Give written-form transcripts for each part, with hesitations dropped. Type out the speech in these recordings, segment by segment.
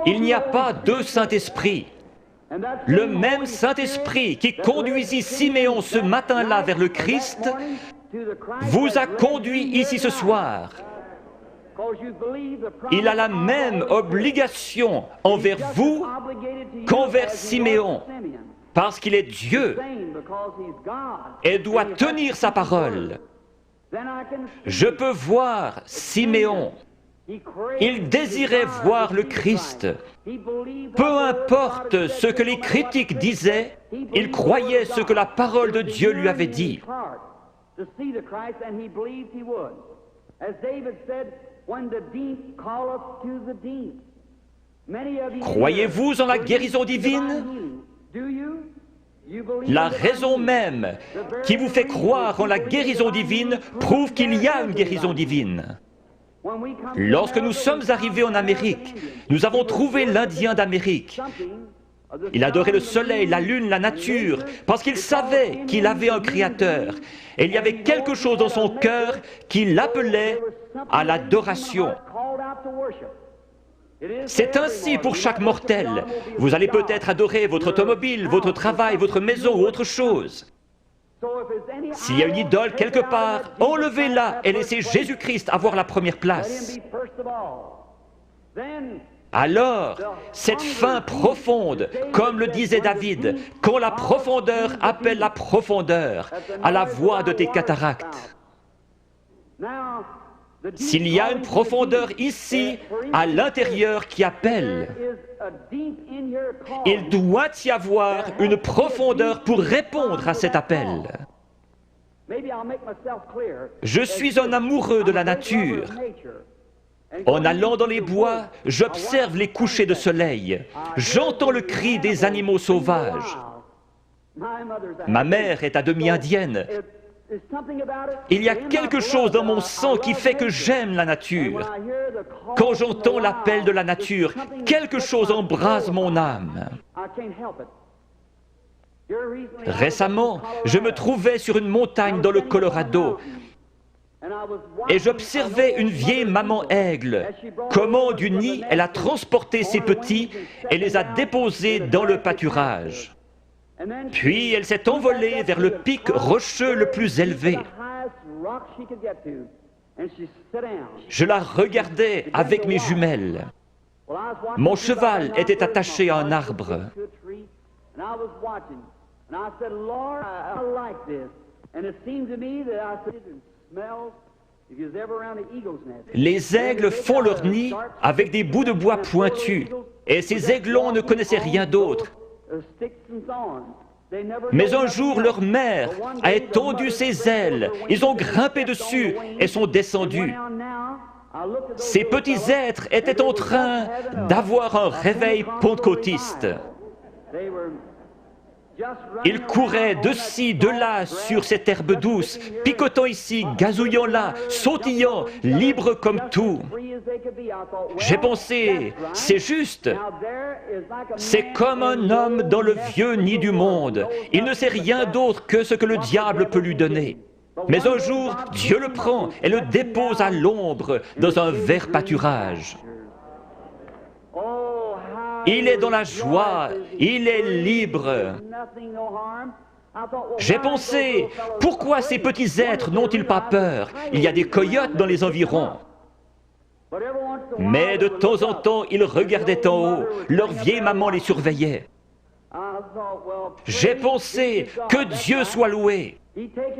Il n'y a pas deux Saint-Esprit. Le même Saint-Esprit qui conduisit Siméon ce matin-là vers le Christ vous a conduit ici ce soir. Il a la même obligation envers vous qu'envers Siméon, parce qu'il est Dieu et doit tenir sa parole. Je peux voir Siméon. Il désirait voir le Christ. Peu importe ce que les critiques disaient, il croyait ce que la parole de Dieu lui avait dit. Croyez-vous en la guérison divine? La raison même qui vous fait croire en la guérison divine prouve qu'il y a une guérison divine. Lorsque nous sommes arrivés en Amérique, nous avons trouvé l'Indien d'Amérique. Il adorait le soleil, la lune, la nature, parce qu'il savait qu'il avait un créateur. Et il y avait quelque chose dans son cœur qui l'appelait à l'adoration. C'est ainsi pour chaque mortel. Vous allez peut-être adorer votre automobile, votre travail, votre maison ou autre chose. S'il y a une idole quelque part, enlevez-la et laissez Jésus-Christ avoir la première place. Alors, cette faim profonde, comme le disait David, quand la profondeur appelle la profondeur, à la voix de tes cataractes. S'il y a une profondeur ici, à l'intérieur qui appelle, il doit y avoir une profondeur pour répondre à cet appel. Je suis un amoureux de la nature. En allant dans les bois, j'observe les couchers de soleil. J'entends le cri des animaux sauvages. Ma mère est à demi indienne. Il y a quelque chose dans mon sang qui fait que j'aime la nature. Quand j'entends l'appel de la nature, quelque chose embrase mon âme. Récemment, je me trouvais sur une montagne dans le Colorado et j'observais une vieille maman aigle. Comment du nid, elle a transporté ses petits et les a déposés dans le pâturage. Puis elle s'est envolée vers le pic rocheux le plus élevé. Je la regardais avec mes jumelles. Mon cheval était attaché à un arbre. Les aigles font leur nid avec des bouts de bois pointus, et ces aiglons ne connaissaient rien d'autre. Mais un jour, leur mère a étendu ses ailes, ils ont grimpé dessus et sont descendus. Ces petits êtres étaient en train d'avoir un réveil pentecôtiste. Ils couraient de ci, de là sur cette herbe douce, picotant ici, gazouillant là, sautillant, libres comme tout. J'ai pensé, c'est juste. C'est comme un homme dans le vieux nid du monde. Il ne sait rien d'autre que ce que le diable peut lui donner. Mais un jour, Dieu le prend et le dépose à l'ombre dans un vert pâturage. Il est dans la joie, il est libre. J'ai pensé, pourquoi ces petits êtres n'ont-ils pas peur? Il y a des coyotes dans les environs. Mais de temps en temps, ils regardaient en haut, leur vieille maman les surveillait. J'ai pensé, que Dieu soit loué.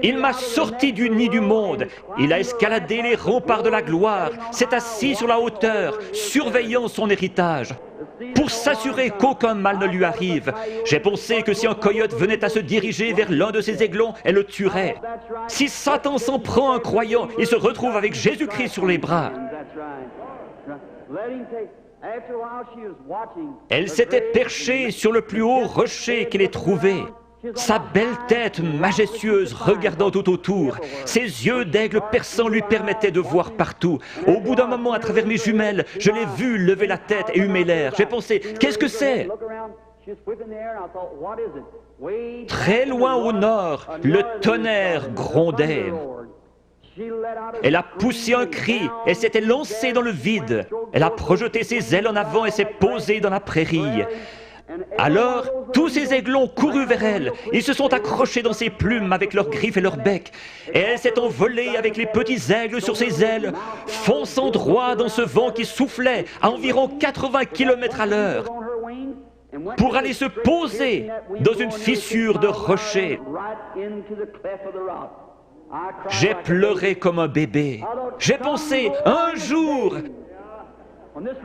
Il m'a sorti du nid du monde, il a escaladé les remparts de la gloire, s'est assis sur la hauteur, surveillant son héritage, pour s'assurer qu'aucun mal ne lui arrive. J'ai pensé que si un coyote venait à se diriger vers l'un de ses aiglons, elle le tuerait. Si Satan s'en prend un croyant, il se retrouve avec Jésus-Christ sur les bras. Elle s'était perchée sur le plus haut rocher qu'elle ait trouvé. Sa belle tête majestueuse regardant tout autour, ses yeux d'aigle perçants lui permettaient de voir partout. Au bout d'un moment, à travers mes jumelles, je l'ai vue lever la tête et humer l'air. J'ai pensé, qu'est-ce que c'est? Très loin au nord, le tonnerre grondait. Elle a poussé un cri et s'était lancée dans le vide. Elle a projeté ses ailes en avant et s'est posée dans la prairie. Alors, tous ces aiglons courus vers elle. Ils se sont accrochés dans ses plumes avec leurs griffes et leurs becs. Et elle s'est envolée avec les petits aigles sur ses ailes, fonçant droit dans ce vent qui soufflait à environ 80 km à l'heure, pour aller se poser dans une fissure de rocher. J'ai pleuré comme un bébé. J'ai pensé, un jour,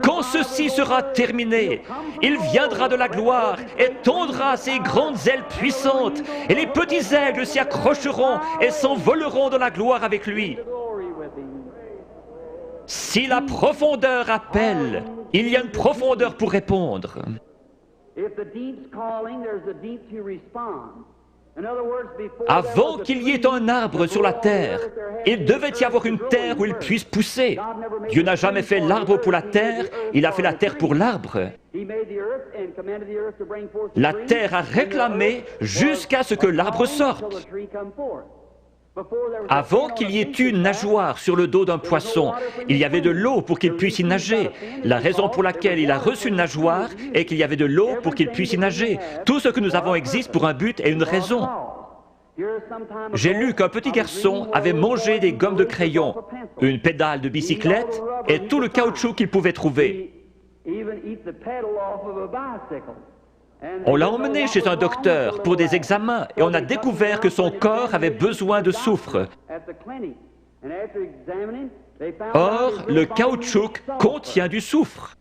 quand ceci sera terminé, il viendra de la gloire et tendra ses grandes ailes puissantes, et les petits aigles s'y accrocheront et s'envoleront dans la gloire avec lui. Si la profondeur appelle, il y a une profondeur pour répondre. Avant qu'il y ait un arbre sur la terre, il devait y avoir une terre où il puisse pousser. Dieu n'a jamais fait l'arbre pour la terre, il a fait la terre pour l'arbre. La terre a réclamé jusqu'à ce que l'arbre sorte. Avant qu'il y ait une nageoire sur le dos d'un poisson, il y avait de l'eau pour qu'il puisse y nager. La raison pour laquelle il a reçu une nageoire est qu'il y avait de l'eau pour qu'il puisse y nager. Tout ce que nous avons existe pour un but et une raison. J'ai lu qu'un petit garçon avait mangé des gommes de crayon, une pédale de bicyclette et tout le caoutchouc qu'il pouvait trouver. On l'a emmené chez un docteur pour des examens et on a découvert que son corps avait besoin de soufre. Or, le caoutchouc contient du soufre.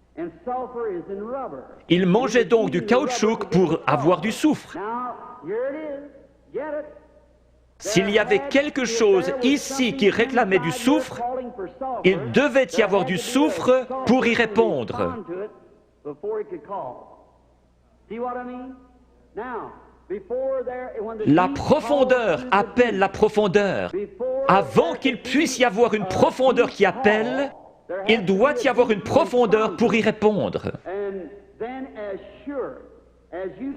Il mangeait donc du caoutchouc pour avoir du soufre. S'il y avait quelque chose ici qui réclamait du soufre, il devait y avoir du soufre pour y répondre. La profondeur appelle la profondeur. Avant qu'il puisse y avoir une profondeur qui appelle, il doit y avoir une profondeur pour y répondre.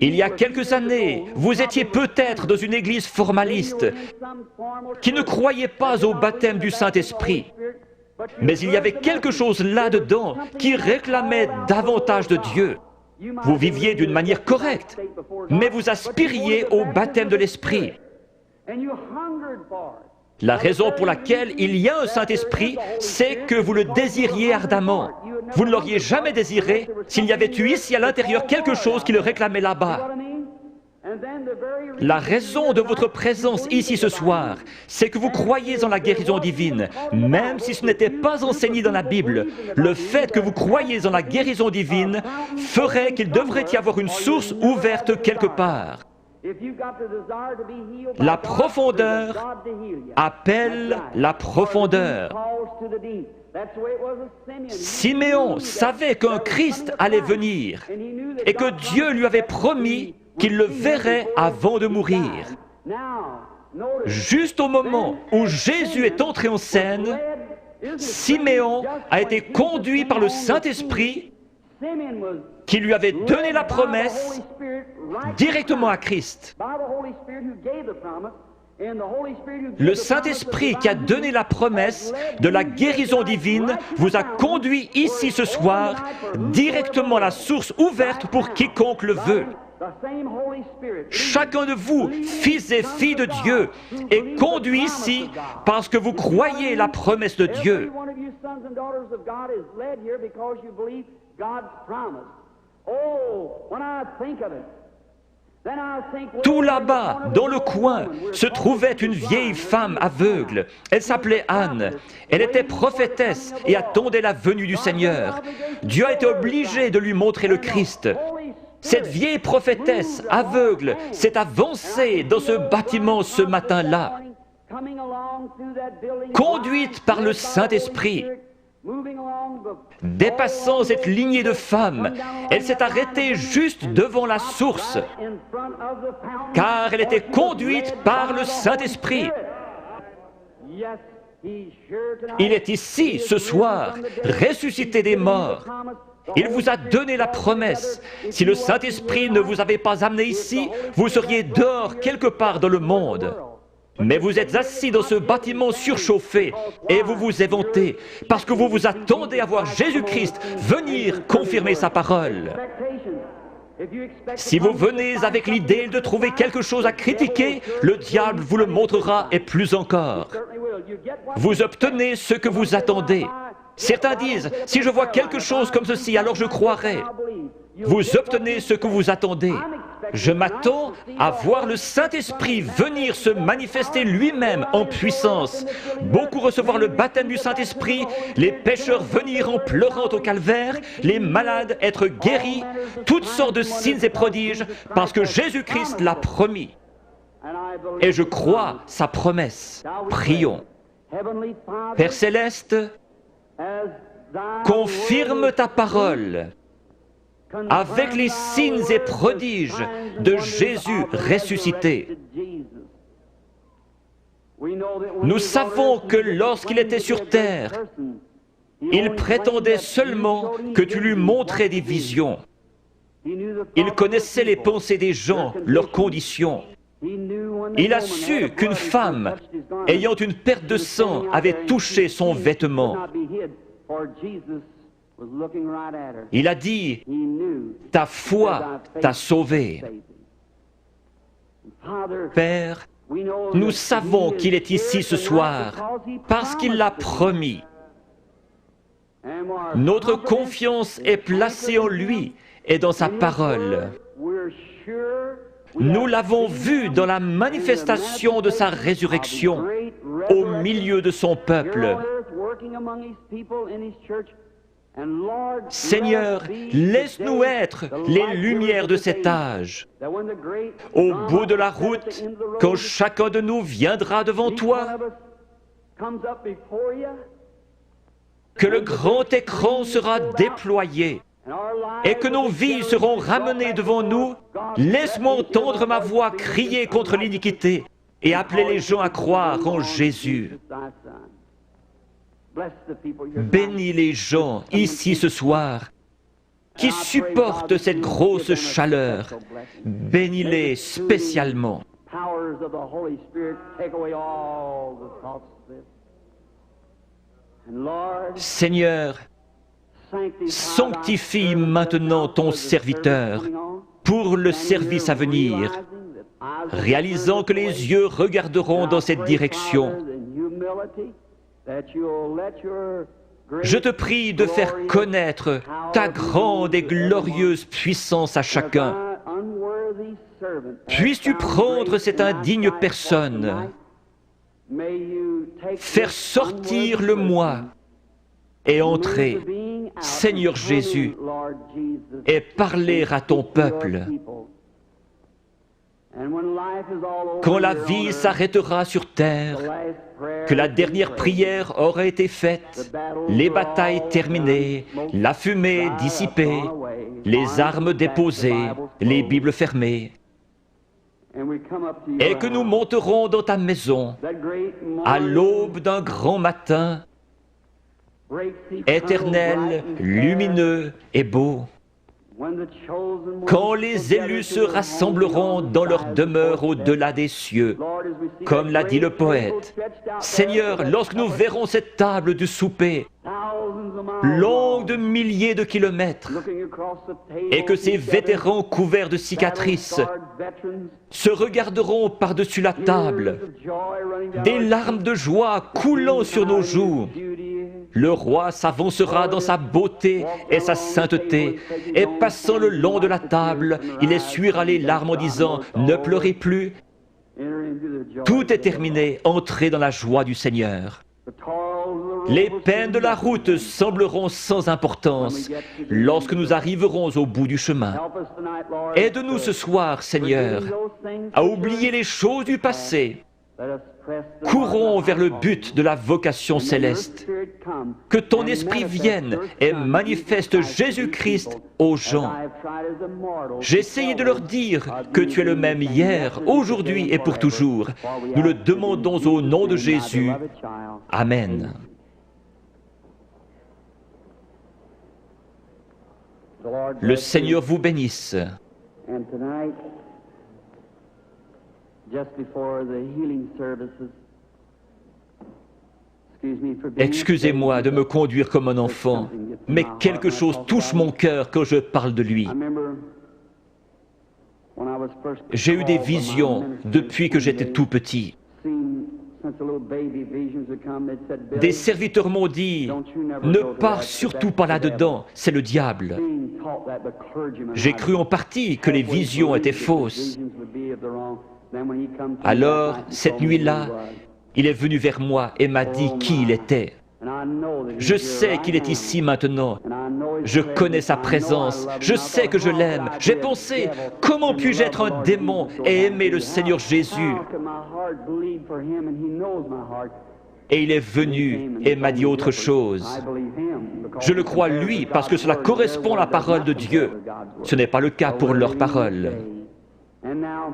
Il y a quelques années, vous étiez peut-être dans une église formaliste qui ne croyait pas au baptême du Saint-Esprit. Mais il y avait quelque chose là-dedans qui réclamait davantage de Dieu. Vous viviez d'une manière correcte, mais vous aspiriez au baptême de l'Esprit. La raison pour laquelle il y a un Saint-Esprit, c'est que vous le désiriez ardemment. Vous ne l'auriez jamais désiré s'il y avait eu ici à l'intérieur quelque chose qui le réclamait là-bas. La raison de votre présence ici ce soir, c'est que vous croyez en la guérison divine, même si ce n'était pas enseigné dans la Bible. Le fait que vous croyez en la guérison divine ferait qu'il devrait y avoir une source ouverte quelque part. La profondeur appelle la profondeur. Siméon savait qu'un Christ allait venir et que Dieu lui avait promis qu'il le verrait avant de mourir. Juste au moment où Jésus est entré en scène, Siméon a été conduit par le Saint-Esprit qui lui avait donné la promesse directement à Christ. Le Saint-Esprit qui a donné la promesse de la guérison divine vous a conduit ici ce soir directement à la source ouverte pour quiconque le veut. Chacun de vous, fils et filles de Dieu, est conduit ici parce que vous croyez la promesse de Dieu. Tout là-bas, dans le coin, se trouvait une vieille femme aveugle. Elle s'appelait Anne. Elle était prophétesse et attendait la venue du Seigneur. Dieu a été obligé de lui montrer le Christ. Cette vieille prophétesse aveugle s'est avancée dans ce bâtiment ce matin-là, conduite par le Saint-Esprit. Dépassant cette lignée de femmes, elle s'est arrêtée juste devant la source, car elle était conduite par le Saint-Esprit. Il est ici, ce soir, ressuscité des morts. Il vous a donné la promesse. Si le Saint-Esprit ne vous avait pas amené ici, vous seriez dehors quelque part dans le monde. Mais vous êtes assis dans ce bâtiment surchauffé et vous vous éventez parce que vous vous attendez à voir Jésus-Christ venir confirmer sa parole. Si vous venez avec l'idée de trouver quelque chose à critiquer, le diable vous le montrera et plus encore. Vous obtenez ce que vous attendez. Certains disent, si je vois quelque chose comme ceci, alors je croirai. Vous obtenez ce que vous attendez. Je m'attends à voir le Saint-Esprit venir se manifester lui-même en puissance. Beaucoup recevoir le baptême du Saint-Esprit, les pécheurs venir en pleurant au calvaire, les malades être guéris, toutes sortes de signes et prodiges, parce que Jésus-Christ l'a promis. Et je crois sa promesse. Prions. Père Céleste, confirme ta parole avec les signes et prodiges de Jésus ressuscité. Nous savons que lorsqu'il était sur terre, il prétendait seulement que tu lui montrais des visions. Il connaissait les pensées des gens, leurs conditions. Il a su qu'une femme, ayant une perte de sang, avait touché son vêtement. Il a dit, ta foi t'a sauvé. Père, nous savons qu'il est ici ce soir parce qu'il l'a promis. Notre confiance est placée en lui et dans sa parole. Nous l'avons vu dans la manifestation de sa résurrection au milieu de son peuple. Seigneur, laisse-nous être les lumières de cet âge. Au bout de la route, quand chacun de nous viendra devant toi, que le grand écran sera déployé et que nos vies seront ramenées devant nous, laisse-moi entendre ma voix crier contre l'iniquité et appeler les gens à croire en Jésus. Bénis les gens ici ce soir qui supportent cette grosse chaleur. Bénis-les spécialement. Seigneur, sanctifie maintenant ton serviteur pour le service à venir, réalisant que les yeux regarderont dans cette direction. Je te prie de faire connaître ta grande et glorieuse puissance à chacun. Puisses-tu prendre cette indigne personne, faire sortir le moi et entrer, Seigneur Jésus, et parler à ton peuple. Quand la vie s'arrêtera sur terre, que la dernière prière aura été faite, les batailles terminées, la fumée dissipée, les armes déposées, les Bibles fermées, et que nous monterons dans ta maison à l'aube d'un grand matin, éternel, lumineux et beau, quand les élus se rassembleront dans leur demeure au-delà des cieux, comme l'a dit le poète. Seigneur, lorsque nous verrons cette table du souper, longue de milliers de kilomètres, et que ces vétérans couverts de cicatrices se regarderont par-dessus la table, des larmes de joie coulant sur nos joues, le roi s'avancera dans sa beauté et sa sainteté, et passant le long de la table, il essuiera les larmes en disant « Ne pleurez plus ». Tout est terminé, entrez dans la joie du Seigneur. Les peines de la route sembleront sans importance lorsque nous arriverons au bout du chemin. Aide-nous ce soir, Seigneur, à oublier les choses du passé. Courons vers le but de la vocation céleste. Que ton esprit vienne et manifeste Jésus-Christ aux gens. J'ai essayé de leur dire que tu es le même hier, aujourd'hui et pour toujours. Nous le demandons au nom de Jésus. Amen. Le Seigneur vous bénisse. Excusez-moi de me conduire comme un enfant, mais quelque chose touche mon cœur quand je parle de lui. J'ai eu des visions depuis que j'étais tout petit. Des serviteurs m'ont dit, ne pars surtout pas là-dedans, c'est le diable. J'ai cru en partie que les visions étaient fausses. Alors, cette nuit-là, il est venu vers moi et m'a dit qui il était. Je sais qu'il est ici maintenant. Je connais sa présence. Je sais que je l'aime. J'ai pensé, comment puis-je être un démon et aimer le Seigneur Jésus? Et il est venu et m'a dit autre chose. Je le crois lui parce que cela correspond à la parole de Dieu. Ce n'est pas le cas pour leur parole.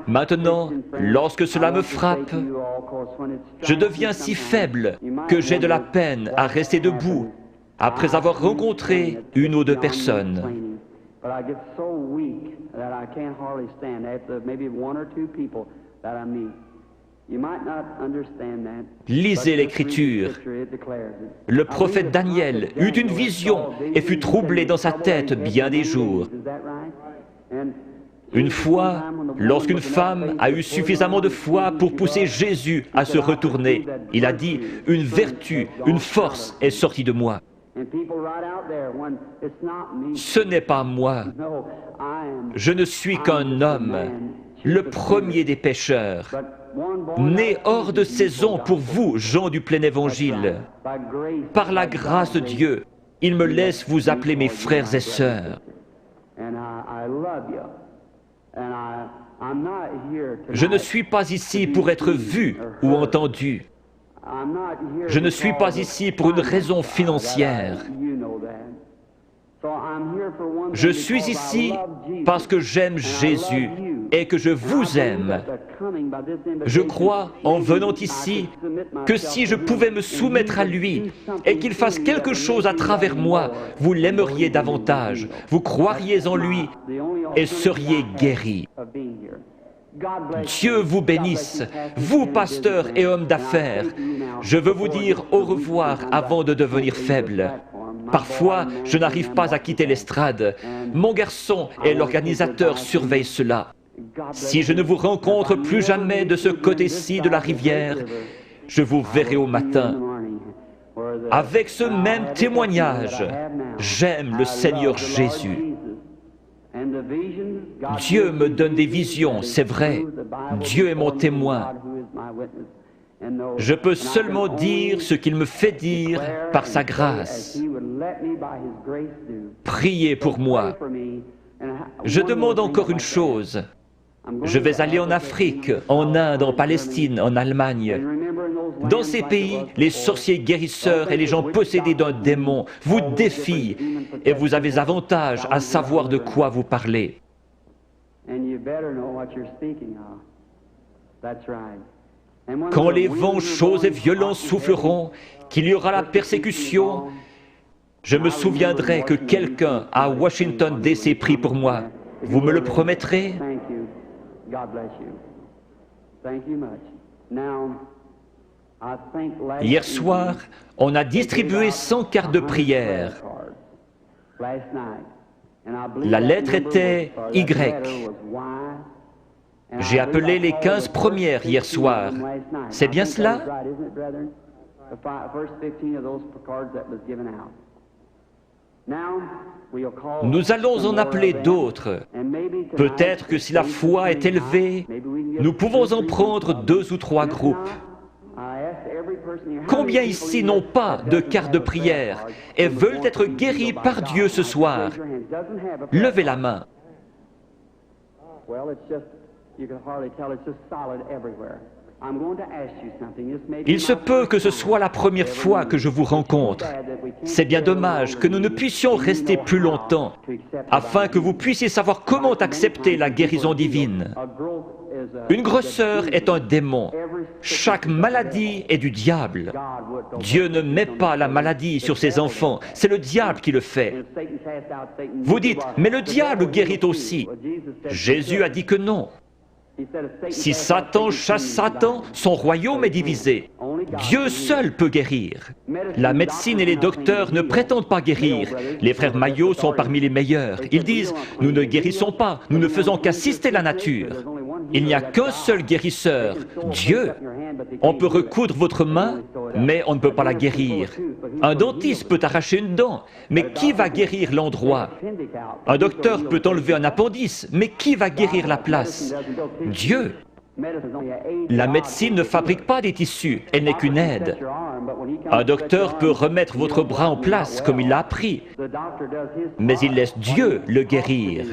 Maintenant, lorsque cela me frappe, je deviens si faible que j'ai de la peine à rester debout après avoir rencontré une ou deux personnes. Lisez l'Écriture. Le prophète Daniel eut une vision et fut troublé dans sa tête bien des jours. Une fois, lorsqu'une femme a eu suffisamment de foi pour pousser Jésus à se retourner, il a dit, une vertu, une force est sortie de moi. Ce n'est pas moi. Je ne suis qu'un homme, le premier des pécheurs, né hors de saison pour vous, gens du plein évangile. Par la grâce de Dieu, il me laisse vous appeler mes frères et sœurs. Je ne suis pas ici pour être vu ou entendu. Je ne suis pas ici pour une raison financière. Je suis ici parce que j'aime Jésus et que je vous aime. Je crois, en venant ici, que si je pouvais me soumettre à lui et qu'il fasse quelque chose à travers moi, vous l'aimeriez davantage, vous croiriez en lui et seriez guéris. Dieu vous bénisse, vous pasteurs et hommes d'affaires. Je veux vous dire au revoir avant de devenir faible. Parfois, je n'arrive pas à quitter l'estrade. Mon garçon et l'organisateur surveillent cela. Si je ne vous rencontre plus jamais de ce côté-ci de la rivière, je vous verrai au matin. Avec ce même témoignage, j'aime le Seigneur Jésus. Dieu me donne des visions, c'est vrai. Dieu est mon témoin. Je peux seulement dire ce qu'il me fait dire par sa grâce. Priez pour moi. Je demande encore une chose. Je vais aller en Afrique, en Inde, en Palestine, en Allemagne. Dans ces pays, les sorciers guérisseurs et les gens possédés d'un démon vous défient et vous avez avantage à savoir de quoi vous parlez. Quand les vents chauds et violents souffleront, qu'il y aura la persécution, je me souviendrai que quelqu'un à Washington D.C. prie pour moi. Vous me le promettrez? Hier soir, on a distribué 100 cartes de prière. La lettre était Y. J'ai appelé les 15 premières hier soir. C'est bien cela? Nous allons en appeler d'autres. Peut-être que si la foi est élevée, nous pouvons en prendre 2 ou 3 groupes. Combien ici n'ont pas de carte de prière et veulent être guéris par Dieu ce soir? Levez la main. Il se peut que ce soit la première fois que je vous rencontre. C'est bien dommage que nous ne puissions rester plus longtemps, afin que vous puissiez savoir comment accepter la guérison divine. Une grosseur est un démon. Chaque maladie est du diable. Dieu ne met pas la maladie sur ses enfants, c'est le diable qui le fait. Vous dites, mais le diable guérit aussi. Jésus a dit que non. Si Satan chasse Satan, son royaume est divisé. Dieu seul peut guérir. La médecine et les docteurs ne prétendent pas guérir. Les frères Maillot sont parmi les meilleurs. Ils disent, nous ne guérissons pas, nous ne faisons qu'assister la nature. Il n'y a qu'un seul guérisseur, Dieu. On peut recoudre votre main, mais on ne peut pas la guérir. Un dentiste peut arracher une dent, mais qui va guérir l'endroit? Un docteur peut enlever un appendice, mais qui va guérir la place? Dieu. La médecine ne fabrique pas des tissus, elle n'est qu'une aide. Un docteur peut remettre votre bras en place comme il l'a appris, mais il laisse Dieu le guérir.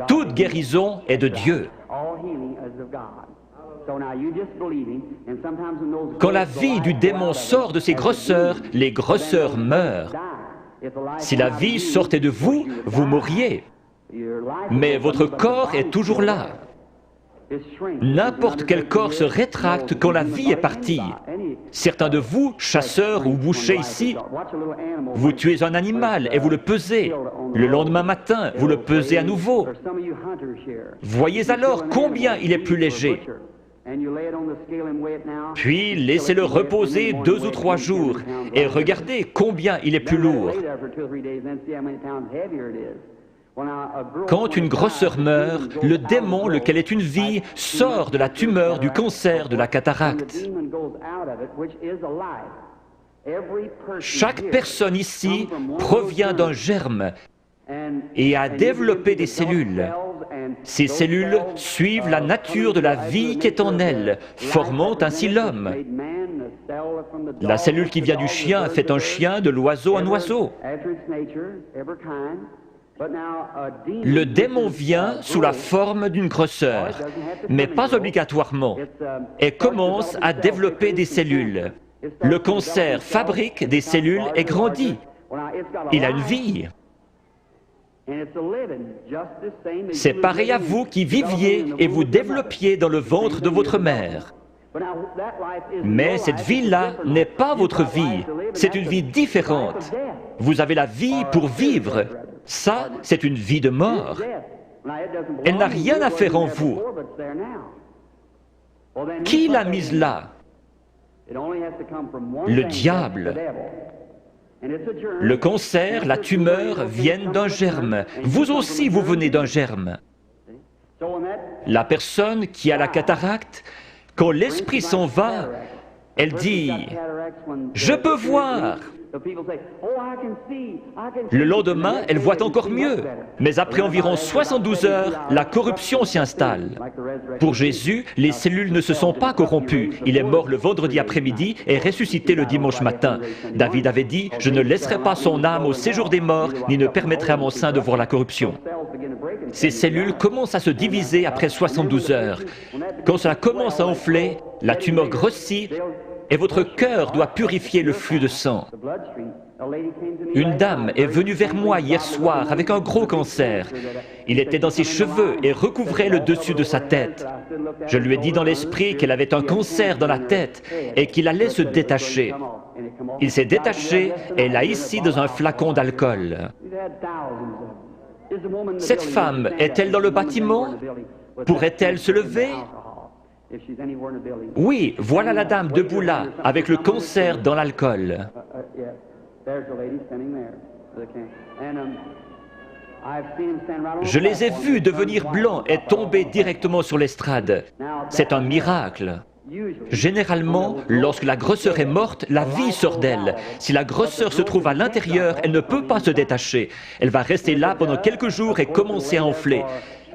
Toute guérison est de Dieu. Quand la vie du démon sort de ses grosseurs, les grosseurs meurent. Si la vie sortait de vous, vous mourriez. Mais votre corps est toujours là. N'importe quel corps se rétracte quand la vie est partie. Certains de vous, chasseurs ou bouchers ici, vous tuez un animal et vous le pesez. Le lendemain matin, vous le pesez à nouveau. Voyez alors combien il est plus léger. Puis laissez-le reposer 2 ou 3 jours et regardez combien il est plus lourd. Quand une grosseur meurt, le démon, lequel est une vie, sort de la tumeur, du cancer, de la cataracte. Chaque personne ici provient d'un germe et a développé des cellules. Ces cellules suivent la nature de la vie qui est en elles, formant ainsi l'homme. La cellule qui vient du chien fait un chien, de l'oiseau un oiseau. Le démon vient sous la forme d'une grosseur, mais pas obligatoirement, et commence à développer des cellules. Le cancer fabrique des cellules et grandit. Il a une vie. C'est pareil à vous qui viviez et vous développiez dans le ventre de votre mère. Mais cette vie-là n'est pas votre vie, c'est une vie différente. Vous avez la vie pour vivre. Ça, c'est une vie de mort. Elle n'a rien à faire en vous. Qui l'a mise là? Le diable. Le cancer, la tumeur viennent d'un germe. Vous aussi, vous venez d'un germe. La personne qui a la cataracte, quand l'esprit s'en va, elle dit « Je peux voir ». Le lendemain, elle voit encore mieux. Mais après environ 72 heures, la corruption s'y installe. Pour Jésus, les cellules ne se sont pas corrompues. Il est mort le vendredi après-midi et ressuscité le dimanche matin. David avait dit « Je ne laisserai pas son âme au séjour des morts, ni ne permettrai à mon sein de voir la corruption ». Ces cellules commencent à se diviser après 72 heures. Quand cela commence à enfler, la tumeur grossit et votre cœur doit purifier le flux de sang. Une dame est venue vers moi hier soir avec un gros cancer. Il était dans ses cheveux et recouvrait le dessus de sa tête. Je lui ai dit dans l'esprit qu'elle avait un cancer dans la tête et qu'il allait se détacher. Il s'est détaché et l'a ici dans un flacon d'alcool. Cette femme est-elle dans le bâtiment? Pourrait-elle se lever? Oui, voilà la dame debout là, avec le cancer dans l'alcool. Je les ai vus devenir blancs et tomber directement sur l'estrade. C'est un miracle. Généralement, lorsque la grosseur est morte, la vie sort d'elle. Si la grosseur se trouve à l'intérieur, elle ne peut pas se détacher. Elle va rester là pendant quelques jours et commencer à enfler.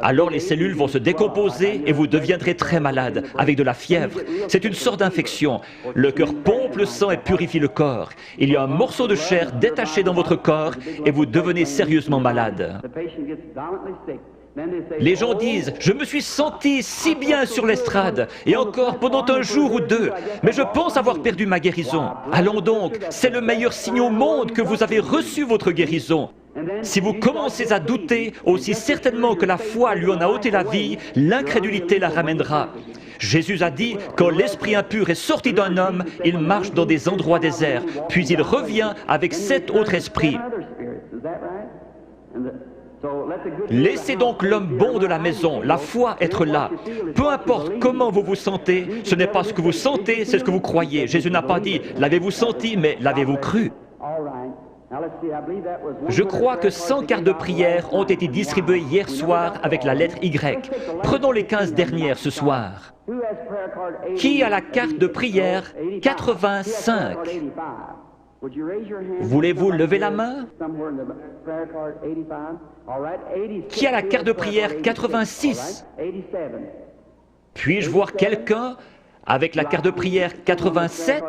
Alors les cellules vont se décomposer et vous deviendrez très malade, avec de la fièvre. C'est une sorte d'infection. Le cœur pompe le sang et purifie le corps. Il y a un morceau de chair détaché dans votre corps et vous devenez sérieusement malade. Les gens disent « Je me suis senti si bien sur l'estrade, et encore pendant un jour ou deux, mais je pense avoir perdu ma guérison. » Allons donc, c'est le meilleur signe au monde que vous avez reçu votre guérison. Si vous commencez à douter, aussi certainement que la foi lui en a ôté la vie, l'incrédulité la ramènera. Jésus a dit, quand l'esprit impur est sorti d'un homme, il marche dans des endroits déserts, puis il revient avec 7 autres esprits. Laissez donc l'homme bon de la maison, la foi, être là. Peu importe comment vous vous sentez, ce n'est pas ce que vous sentez, c'est ce que vous croyez. Jésus n'a pas dit « l'avez-vous senti », mais « l'avez-vous cru ». Je crois que 100 cartes de prière ont été distribuées hier soir avec la lettre Y. Prenons les 15 dernières ce soir. Qui a la carte de prière 85? Voulez-vous lever la main? Qui a la carte de prière 86? Puis-je voir quelqu'un avec la carte de prière 87?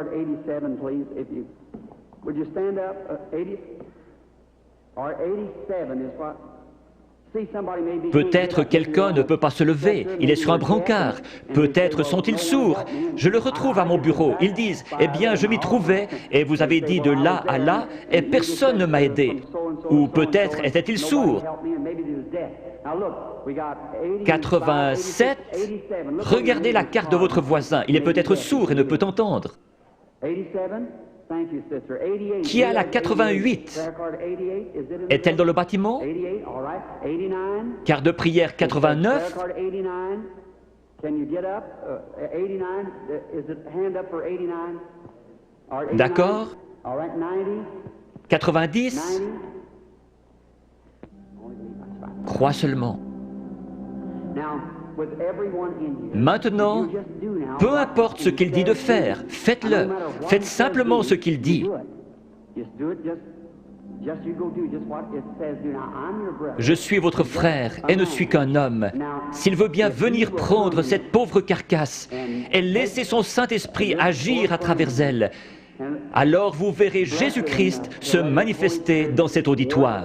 Peut-être quelqu'un ne peut pas se lever, il est sur un brancard. Peut-être sont-ils sourds. Je le retrouve à mon bureau. Ils disent, eh bien, je m'y trouvais, et vous avez dit de là à là, et personne ne m'a aidé. Ou peut-être était-il sourd. 87, regardez la carte de votre voisin, il est peut-être sourd et ne peut entendre. Qui a la 88? Est-elle dans le bâtiment? Carte de prière 89? D'accord. 90? Crois seulement. Maintenant, peu importe ce qu'il dit de faire, faites-le. Faites simplement ce qu'il dit. Je suis votre frère et ne suis qu'un homme. S'il veut bien venir prendre cette pauvre carcasse et laisser son Saint-Esprit agir à travers elle, alors vous verrez Jésus-Christ se manifester dans cet auditoire.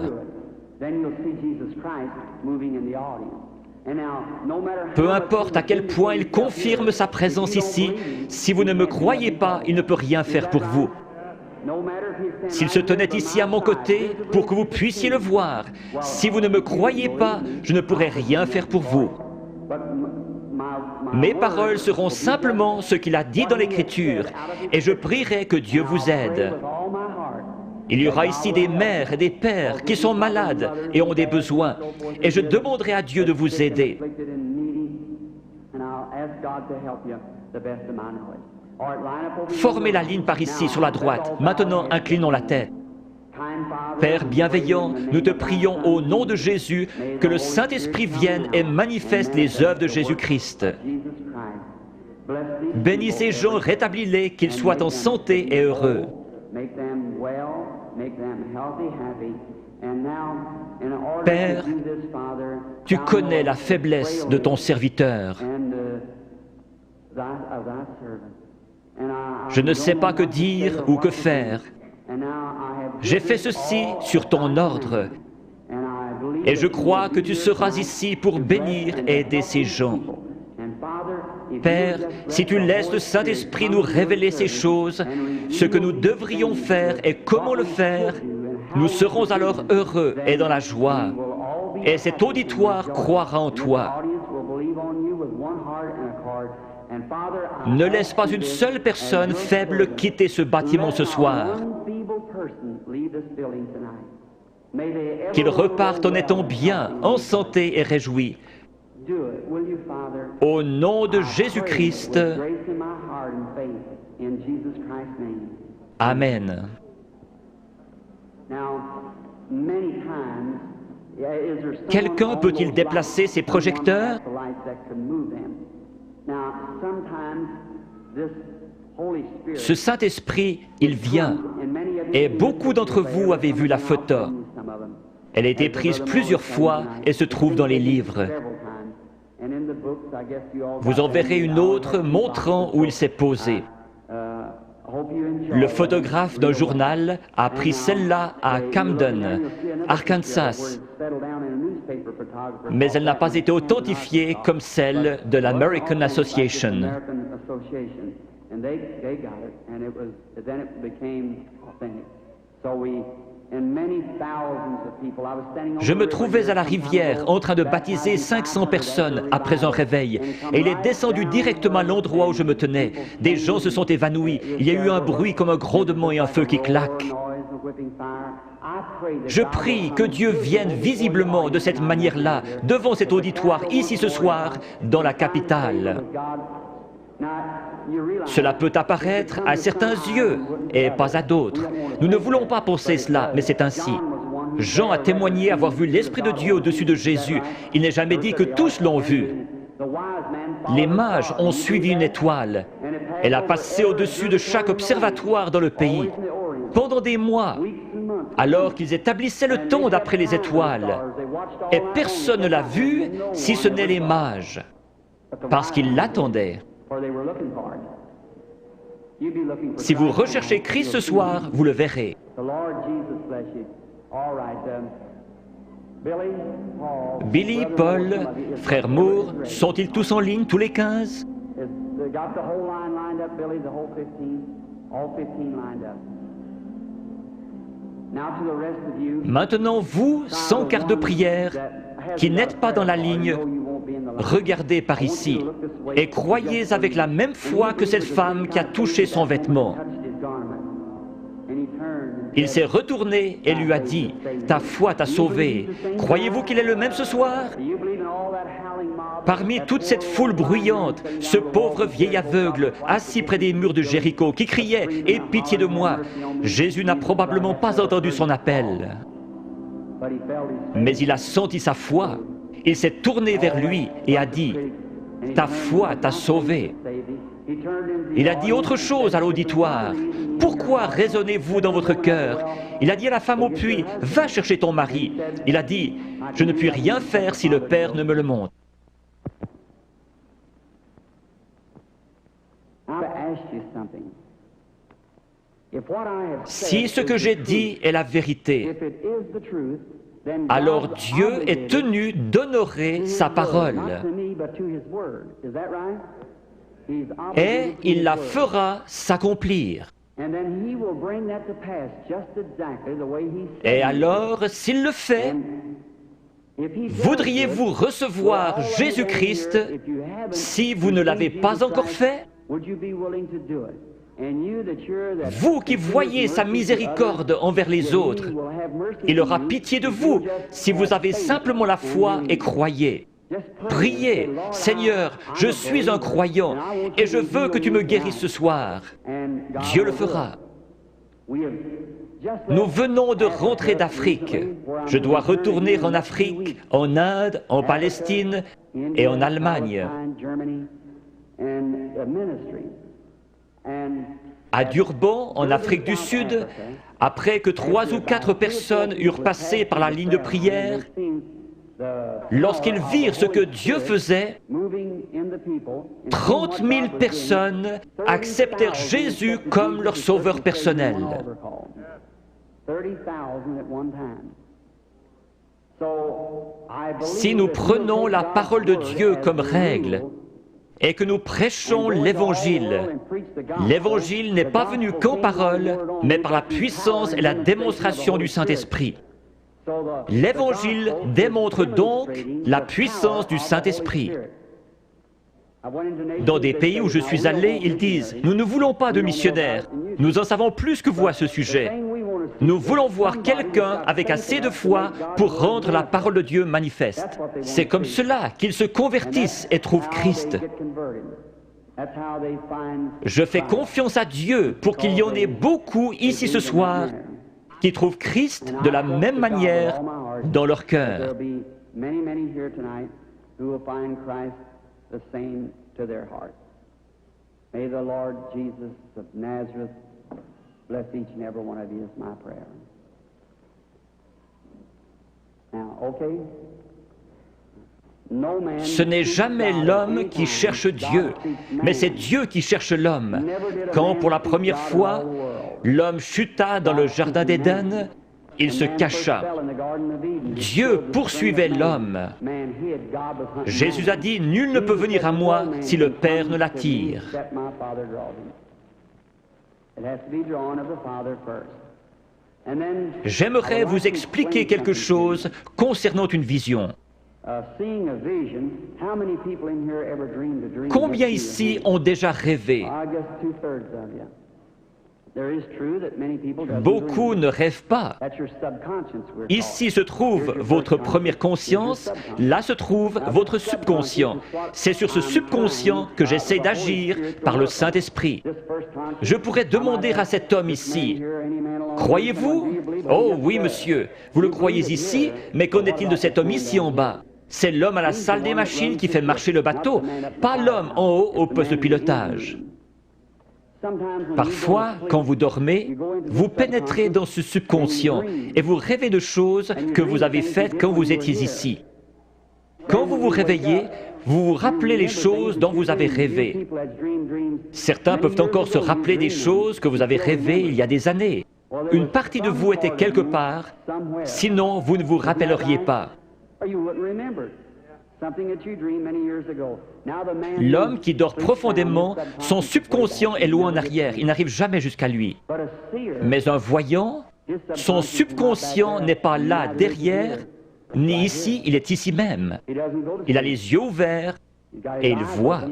Peu importe à quel point il confirme sa présence ici, si vous ne me croyez pas, il ne peut rien faire pour vous. S'il se tenait ici à mon côté pour que vous puissiez le voir, si vous ne me croyez pas, je ne pourrai rien faire pour vous. Mes paroles seront simplement ce qu'il a dit dans l'Écriture, et je prierai que Dieu vous aide. Il y aura ici des mères et des pères qui sont malades et ont des besoins, et je demanderai à Dieu de vous aider. Formez la ligne par ici, sur la droite. Maintenant, inclinons la tête. Père bienveillant, nous te prions au nom de Jésus que le Saint-Esprit vienne et manifeste les œuvres de Jésus-Christ. Bénis ces gens, rétablis-les, qu'ils soient en santé et heureux. Père, tu connais la faiblesse de ton serviteur. Je ne sais pas que dire ou que faire. J'ai fait ceci sur ton ordre, et je crois que tu seras ici pour bénir et aider ces gens. Père, si tu laisses le Saint-Esprit nous révéler ces choses, ce que nous devrions faire et comment le faire, nous serons alors heureux et dans la joie. Et cet auditoire croira en toi. Ne laisse pas une seule personne faible quitter ce bâtiment ce soir. Qu'ils repartent en étant bien, en santé et réjouis. Au nom de Jésus-Christ, Amen. Quelqu'un peut-il déplacer ses projecteurs? Ce Saint-Esprit, il vient, et beaucoup d'entre vous avez vu la photo. Elle a été prise plusieurs fois et se trouve dans les livres. Vous en verrez une autre montrant où il s'est posé. Le photographe d'un journal a pris celle-là à Camden, Arkansas, mais elle n'a pas été authentifiée comme celle de l'American Association. Je me trouvais à la rivière en train de baptiser 500 personnes après un réveil, et il est descendu directement à l'endroit où je me tenais. Des gens se sont évanouis, il y a eu un bruit comme un grondement et un feu qui claque. Je prie que Dieu vienne visiblement de cette manière-là, devant cet auditoire, ici ce soir, dans la capitale. Cela peut apparaître à certains yeux et pas à d'autres. Nous ne voulons pas penser cela, mais c'est ainsi. Jean a témoigné avoir vu l'Esprit de Dieu au-dessus de Jésus. Il n'est jamais dit que tous l'ont vu. Les mages ont suivi une étoile. Elle a passé au-dessus de chaque observatoire dans le pays pendant des mois, alors qu'ils établissaient le temps d'après les étoiles. Et personne ne l'a vue, si ce n'est les mages, parce qu'ils l'attendaient. Si vous recherchez Christ ce soir, vous le verrez. Billy, Paul, frère Moore, sont-ils tous en ligne, tous les 15? Maintenant, vous, sans carte de prière, qui n'êtes pas dans la ligne, regardez par ici et croyez avec la même foi que cette femme qui a touché son vêtement. Il s'est retourné et lui a dit, « Ta foi t'a sauvé. Croyez-vous qu'il est le même ce soir ?» Parmi toute cette foule bruyante, ce pauvre vieil aveugle, assis près des murs de Jéricho, qui criait « Aie pitié de moi !» Jésus n'a probablement pas entendu son appel. Mais il a senti sa foi. Il s'est tourné vers lui et a dit, « Ta foi t'a sauvé. » Il a dit autre chose à l'auditoire. « Pourquoi raisonnez-vous dans votre cœur ?» Il a dit à la femme au puits, « Va chercher ton mari. » Il a dit, « Je ne puis rien faire si le Père ne me le montre. » Si ce que j'ai dit est la vérité, alors Dieu est tenu d'honorer sa parole. Et il la fera s'accomplir. Et alors, s'il le fait, voudriez-vous recevoir Jésus-Christ si vous ne l'avez pas encore fait? Vous qui voyez sa miséricorde envers les autres, il aura pitié de vous si vous avez simplement la foi et croyez. Priez, « Seigneur, je suis un croyant et je veux que tu me guérisses ce soir. » Dieu le fera. Nous venons de rentrer d'Afrique. Je dois retourner en Afrique, en Inde, en Palestine et en Allemagne. À Durban, en Afrique du Sud, après que 3 ou 4 personnes eurent passé par la ligne de prière, lorsqu'ils virent ce que Dieu faisait, 30 000 personnes acceptèrent Jésus comme leur sauveur personnel. Si nous prenons la parole de Dieu comme règle et que nous prêchons l'Évangile, l'Évangile n'est pas venu qu'en parole, mais par la puissance et la démonstration du Saint-Esprit. L'Évangile démontre donc la puissance du Saint-Esprit. Dans des pays où je suis allé, ils disent « Nous ne voulons pas de missionnaires, nous en savons plus que vous à ce sujet. Nous voulons voir quelqu'un avec assez de foi pour rendre la parole de Dieu manifeste. » C'est comme cela qu'ils se convertissent et trouvent Christ. Je fais confiance à Dieu pour qu'il y en ait beaucoup ici ce soir qui trouvent Christ de la même manière dans leur cœur. May the Lord Jesus of Nazareth bless each and every one of you is my prayer. Now, okay? Ce n'est jamais l'homme qui cherche Dieu, mais c'est Dieu qui cherche l'homme. Quand pour la première fois, l'homme chuta dans le jardin d'Éden, il se cacha. Dieu poursuivait l'homme. Jésus a dit, « Nul ne peut venir à moi si le Père ne l'attire. » J'aimerais vous expliquer quelque chose concernant une vision. Combien ici ont déjà rêvé? Beaucoup ne rêvent pas. Ici se trouve votre première conscience, là se trouve votre subconscient. C'est sur ce subconscient que j'essaie d'agir par le Saint-Esprit. Je pourrais demander à cet homme ici, « Croyez-vous? Oh oui, monsieur, vous le croyez ici, mais qu'en est-il de cet homme ici en bas? C'est l'homme à la salle des machines qui fait marcher le bateau, pas l'homme en haut au poste de pilotage. » Parfois, quand vous dormez, vous pénétrez dans ce subconscient et vous rêvez de choses que vous avez faites quand vous étiez ici. Quand vous vous réveillez, vous vous rappelez les choses dont vous avez rêvé. Certains peuvent encore se rappeler des choses que vous avez rêvées il y a des années. Une partie de vous était quelque part, sinon vous ne vous rappelleriez pas. L'homme qui dort profondément, son subconscient est loin en arrière, il n'arrive jamais jusqu'à lui. Mais un voyant, son subconscient n'est pas là derrière, ni ici, il est ici même. Il a les yeux ouverts et il voit.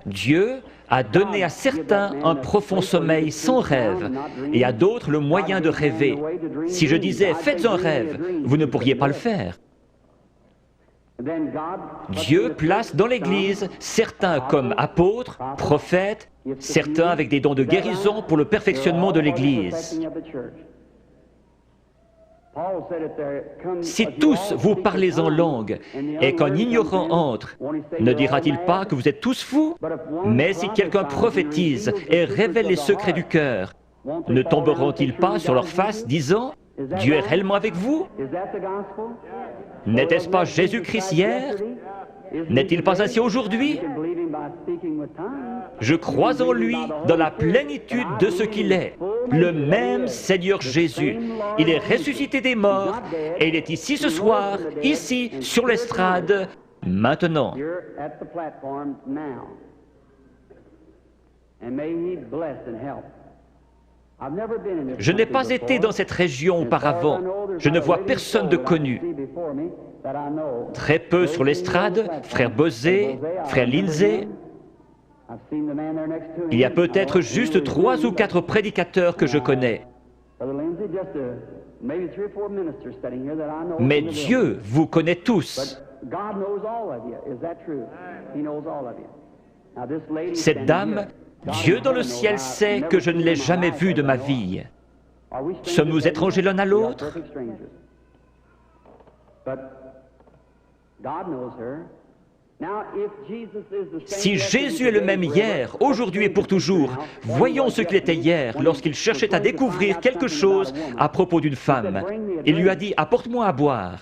Dieu a donné à certains un profond sommeil sans rêve et à d'autres le moyen de rêver. Si je disais « faites un rêve », vous ne pourriez pas le faire. Dieu place dans l'Église certains comme apôtres, prophètes, certains avec des dons de guérison pour le perfectionnement de l'Église. Si tous vous parlez en langue et qu'un ignorant entre, ne dira-t-il pas que vous êtes tous fous? Mais si quelqu'un prophétise et révèle les secrets du cœur, ne tomberont-ils pas sur leur face disant « Dieu est réellement avec vous » N'était-ce pas Jésus-Christ hier? N'est-il pas ainsi aujourd'hui? Je crois en lui dans la plénitude de ce qu'il est, le même Seigneur Jésus. Il est ressuscité des morts et il est ici ce soir, ici, sur l'estrade, maintenant. Je n'ai pas été dans cette région auparavant. Je ne vois personne de connu. Très peu sur l'estrade, frère Bosé, frère Lindsay. Il y a peut-être juste 3 ou 4 prédicateurs que je connais. Mais Dieu vous connaît tous. Cette dame, Dieu dans le ciel sait que je ne l'ai jamais vue de ma vie. Sommes-nous étrangers l'un à l'autre? Si Jésus est le même hier, aujourd'hui et pour toujours, voyons ce qu'il était hier lorsqu'il cherchait à découvrir quelque chose à propos d'une femme. Il lui a dit « Apporte-moi à boire ».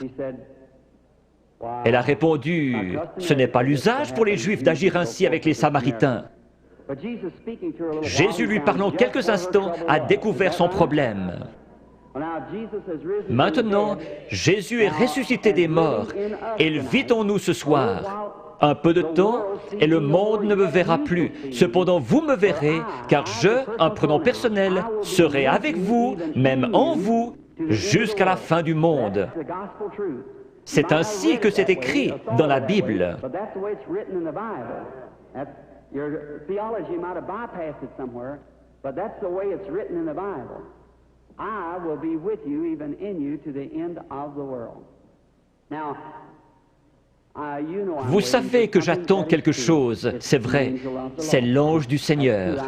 Elle a répondu « Ce n'est pas l'usage pour les Juifs d'agir ainsi avec les Samaritains ». Jésus, lui parlant quelques instants, a découvert son problème. Maintenant, Jésus est ressuscité des morts et il vit en nous ce soir. Un peu de temps et le monde ne me verra plus. Cependant, vous me verrez, car je, un prénom personnel, serai avec vous, même en vous, jusqu'à la fin du monde. C'est ainsi que c'est écrit dans la Bible. Your theology might have bypassed it somewhere, but that's the way it's written in the Bible. I will be with you, even in you, to the end of the world. Now, vous savez que j'attends quelque chose, c'est vrai, c'est l'ange du Seigneur.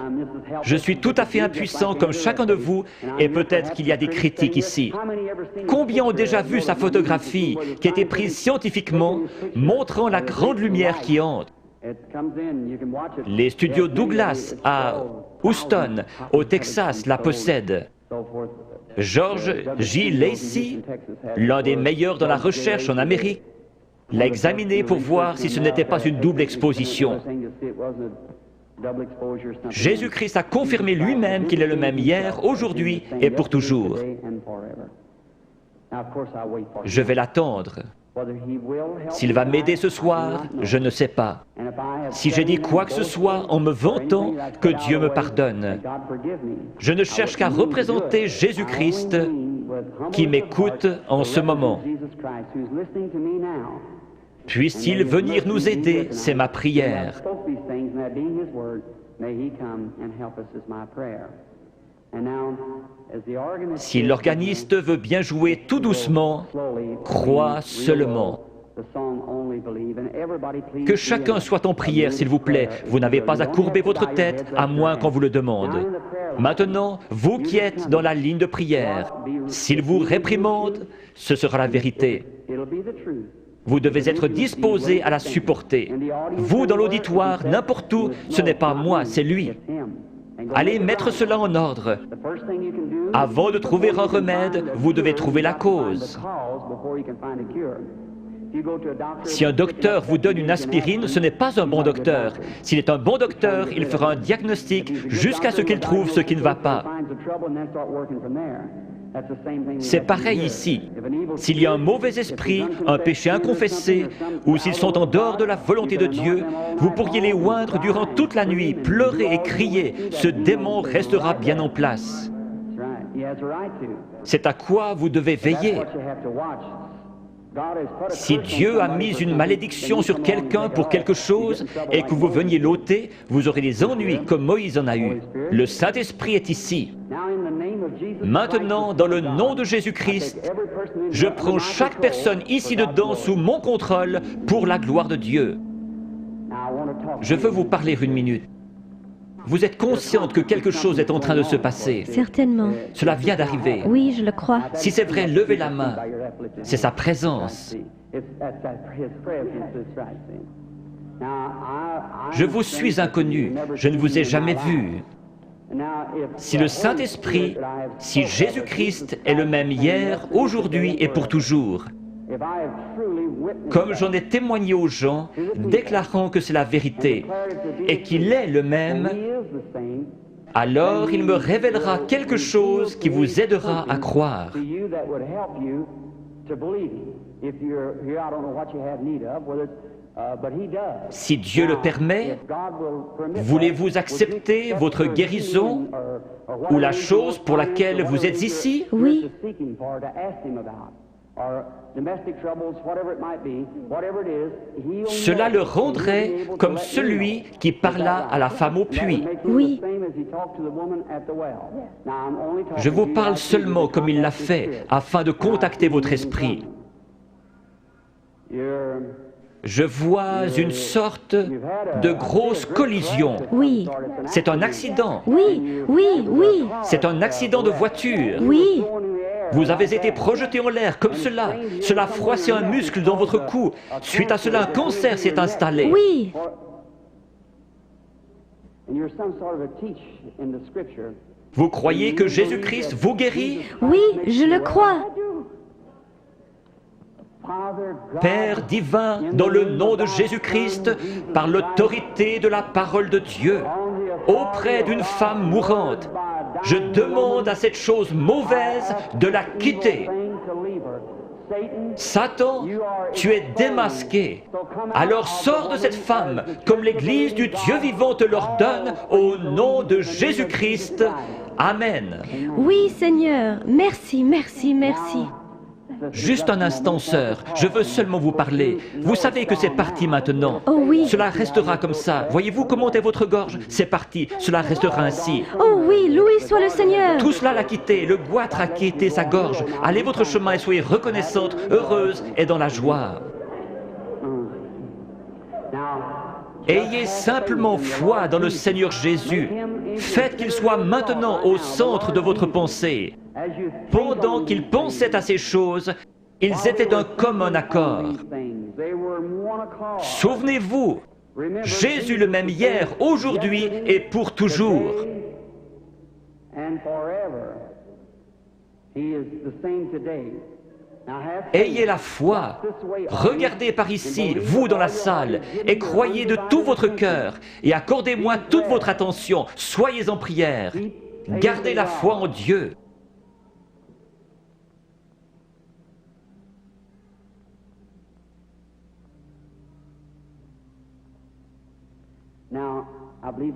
Je suis tout à fait impuissant comme chacun de vous, et peut-être qu'il y a des critiques ici. Combien ont déjà vu sa photographie qui a été prise scientifiquement, montrant la grande lumière qui entre? Les studios Douglas à Houston, au Texas, la possèdent. George J. Lacey, l'un des meilleurs dans la recherche en Amérique, l'a examiné pour voir si ce n'était pas une double exposition. Jésus-Christ a confirmé lui-même qu'il est le même hier, aujourd'hui et pour toujours. Je vais l'attendre. S'il va m'aider ce soir, je ne sais pas. Si j'ai dit quoi que ce soit en me vantant, que Dieu me pardonne. Je ne cherche qu'à représenter Jésus-Christ qui m'écoute en ce moment. Puisse-t-il venir nous aider, c'est ma prière. Si l'organiste veut bien jouer tout doucement, crois seulement. Que chacun soit en prière, s'il vous plaît. Vous n'avez pas à courber votre tête, à moins qu'on vous le demande. Maintenant, vous qui êtes dans la ligne de prière, s'il vous réprimande, ce sera la vérité. Vous devez être disposé à la supporter. Vous, dans l'auditoire, n'importe où, ce n'est pas moi, c'est lui. Allez mettre cela en ordre. Avant de trouver un remède, vous devez trouver la cause. Si un docteur vous donne une aspirine, ce n'est pas un bon docteur. S'il est un bon docteur, il fera un diagnostic jusqu'à ce qu'il trouve ce qui ne va pas. C'est pareil ici. S'il y a un mauvais esprit, un péché inconfessé, ou s'ils sont en dehors de la volonté de Dieu, vous pourriez les oindre durant toute la nuit, pleurer et crier. Ce démon restera bien en place. C'est à quoi vous devez veiller. Si Dieu a mis une malédiction sur quelqu'un pour quelque chose et que vous veniez l'ôter, vous aurez des ennuis comme Moïse en a eu. Le Saint-Esprit est ici. Maintenant, dans le nom de Jésus-Christ, je prends chaque personne ici dedans sous mon contrôle pour la gloire de Dieu. Je veux vous parler une minute. Vous êtes consciente que quelque chose est en train de se passer? Certainement. Cela vient d'arriver. Oui, je le crois. Si c'est vrai, levez la main. C'est sa présence. Je vous suis inconnu. Je ne vous ai jamais vu. Si le Saint-Esprit, si Jésus-Christ est le même hier, aujourd'hui et pour toujours, comme j'en ai témoigné aux gens, déclarant que c'est la vérité et qu'il est le même, alors il me révélera quelque chose qui vous aidera à croire. Si Dieu le permet, voulez-vous accepter votre guérison ou la chose pour laquelle vous êtes ici? Oui. Cela le rendrait comme celui qui parla à la femme au puits. Oui. Je vous parle seulement comme il l'a fait, afin de contacter votre esprit. Je vois une sorte de grosse collision. Oui. C'est un accident. Oui, oui, oui. C'est un accident de voiture. Oui. Vous avez été projeté en l'air comme cela. Cela froissait un muscle dans votre cou. Suite à cela, un cancer s'est installé. Oui. Vous croyez que Jésus-Christ vous guérit? Oui, je le crois. Père divin, dans le nom de Jésus-Christ, par l'autorité de la parole de Dieu, auprès d'une femme mourante, je demande à cette chose mauvaise de la quitter. Satan, tu es démasqué. Alors sors de cette femme, comme l'Église du Dieu vivant te l'ordonne, au nom de Jésus-Christ. Amen. Oui, Seigneur. Merci, merci, merci. Juste un instant, sœur, je veux seulement vous parler. Vous savez que c'est parti maintenant. Oh oui. Cela restera comme ça. Voyez-vous comment est votre gorge? C'est parti, cela restera ainsi. Oh oui, loué soit le Seigneur. Tout cela l'a quitté, le goitre a quitté sa gorge. Allez votre chemin et soyez reconnaissante, heureuse et dans la joie. Ayez simplement foi dans le Seigneur Jésus. Faites qu'il soit maintenant au centre de votre pensée. Pendant qu'ils pensaient à ces choses, ils étaient d'un commun accord. Souvenez-vous, Jésus le même hier, aujourd'hui et pour toujours. Ayez la foi. Regardez par ici, vous dans la salle, et croyez de tout votre cœur, et accordez-moi toute votre attention. Soyez en prière. Gardez la foi en Dieu.